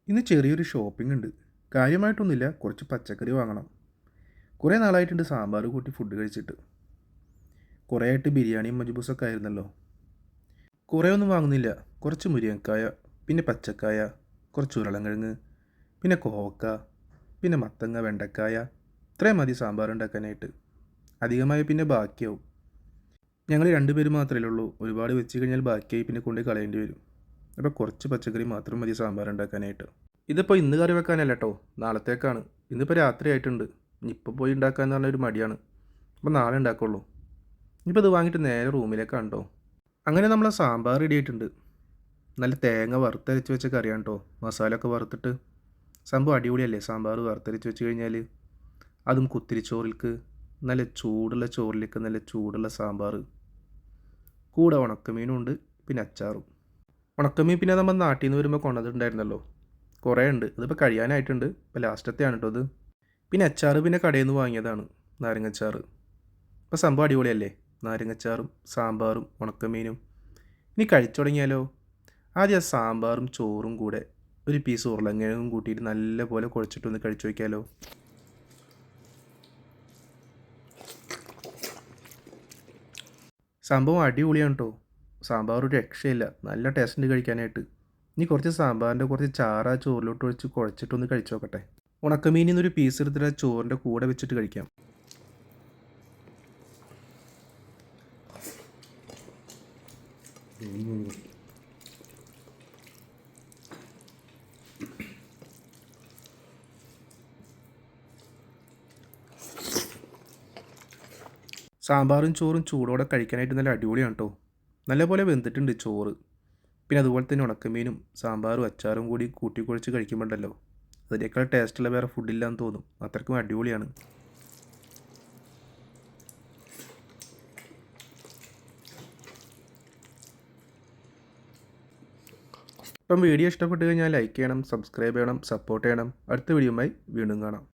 ഇന്ന് ചെറിയൊരു ഷോപ്പിംഗ് ഉണ്ട്. കാര്യമായിട്ടൊന്നുമില്ല, കുറച്ച് പച്ചക്കറി വാങ്ങണം. കുറേ നാളായിട്ടുണ്ട് സാമ്പാർ കൂട്ടി ഫുഡ് കഴിച്ചിട്ട്. കുറേ ആയിട്ട് ബിരിയാണിയും മജ്ബൂസൊക്കെ ആയിരുന്നല്ലോ. കുറേ ഒന്നും വാങ്ങുന്നില്ല. കുറച്ച് മുരിങ്ങക്കായ, പിന്നെ പച്ചക്കായ, കുറച്ച് ഉരുളൻകിഴങ്ങ്, പിന്നെ കോവക്ക, പിന്നെ മത്തങ്ങ, വെണ്ടക്കായ. ഇത്രയും മതി സാമ്പാർ ഉണ്ടാക്കാനായിട്ട്. അധികമായി പിന്നെ ബാക്കിയാവും. ഞങ്ങൾ രണ്ടുപേരും മാത്രമേ ഉള്ളൂ. ഒരുപാട് വെച്ച് കഴിഞ്ഞാൽ ബാക്കിയായി പിന്നെ കൊണ്ടുപോയി കളയേണ്ടി വരും. അപ്പോൾ കുറച്ച് പച്ചക്കറി മാത്രം മതി സാമ്പാർ ഉണ്ടാക്കാനായിട്ട്. ഇതിപ്പോൾ ഇന്ന് കറി വെക്കാനല്ല കേട്ടോ, നാളത്തേക്കാണ്. ഇന്നിപ്പോൾ രാത്രി ആയിട്ടുണ്ട്. ഇനിയിപ്പോൾ പോയി ഉണ്ടാക്കാന്ന് പറഞ്ഞൊരു മടിയാണ്. അപ്പോൾ നാളെ ഉണ്ടാക്കുള്ളൂ. ഇനിയിപ്പോൾ ഇത് വാങ്ങിയിട്ട് നേരെ റൂമിലേക്കാണ് കേട്ടോ. അങ്ങനെ നമ്മളെ സാമ്പാർ റെഡി ആയിട്ടുണ്ട്. നല്ല തേങ്ങ വറുത്തരച്ച് വെച്ച കറിയാണ് കേട്ടോ. മസാലയൊക്കെ വറുത്തിട്ട് സംഭവം അടിപൊളിയല്ലേ സാമ്പാർ വറുത്തരച്ച് വെച്ച് കഴിഞ്ഞാൽ. അതും കുത്തിരിച്ചോറിലേക്ക്, നല്ല ചൂടുള്ള ചോറിലേക്ക് നല്ല ചൂടുള്ള സാമ്പാർ. കൂടെ ഉണക്കമീനും ഉണ്ട്, പിന്നെ അച്ചാറും. ഉണക്കമീൻ പിന്നെ നമ്മൾ നാട്ടിൽ നിന്ന് വരുമ്പോൾ കൊണ്ടുവന്നിട്ടുണ്ടായിരുന്നല്ലോ. കുറേ ഉണ്ട്. ഇതിപ്പോൾ കഴിയാനായിട്ടുണ്ട്. ഇപ്പോൾ ലാസ്റ്റത്തെയാണ് കേട്ടോ ഇത്. പിന്നെ അച്ചാർ പിന്നെ കടയിൽ നിന്ന് വാങ്ങിയതാണ്, നാരങ്ങച്ചാറ്. ഇപ്പോൾ സംഭവം അടിപൊളിയല്ലേ, നാരങ്ങച്ചാറും സാമ്പാറും ഉണക്കമീനും. ഇനി കഴിച്ചു തുടങ്ങിയാലോ. ആദ്യം ആ സാമ്പാറും ചോറും കൂടെ ഒരു പീസ് ഉരുളക്കിഴങ്ങും കൂട്ടിയിട്ട് നല്ല പോലെ കുഴച്ചിട്ടൊന്ന് കഴിച്ചു വയ്ക്കാമല്ലോ. സംഭവം അടിപൊളിയാണ് കേട്ടോ. സാമ്പാർ ഒരു രക്ഷയില്ല, നല്ല ടേസ്റ്റ് ഉണ്ട് കഴിക്കാനായിട്ട്. ഇനി കുറച്ച് സാമ്പാറിൻ്റെ കുറച്ച് ചാറ് ആ ചോറിലോട്ട് ഒഴിച്ച് കുഴച്ചിട്ടൊന്ന് കഴിച്ചു നോക്കട്ടെ. ഉണക്കമീനിൽ നിന്നൊരു പീസ് എടുത്തിട്ട് ആ ചോറിൻ്റെ കൂടെ വെച്ചിട്ട് കഴിക്കാം. സാമ്പാറും ചോറും ചൂടോടെ കഴിക്കാനായിട്ട് നല്ല അടിപൊളിയാണ് കേട്ടോ. നല്ലപോലെ വെന്തിട്ടുണ്ട് ചോറ്. പിന്നെ അതുപോലെ തന്നെ ഉണക്കമീനും സാമ്പാറും അച്ചാറും കൂടി കൂട്ടിക്കുഴച്ച് കഴിക്കുമ്പോണ്ടല്ലോ, അതിനേക്കാൾ ടേസ്റ്റുള്ള വേറെ ഫുഡില്ലാന്ന് തോന്നും. അത്രയ്ക്കും അടിപൊളിയാണ്. ഇപ്പം വീഡിയോ ഇഷ്ടപ്പെട്ട് കഴിഞ്ഞാൽ ലൈക്ക് ചെയ്യണം, സബ്സ്ക്രൈബ് ചെയ്യണം, സപ്പോർട്ട് ചെയ്യണം. അടുത്ത വീഡിയോയുമായി വീണ്ടും കാണാം.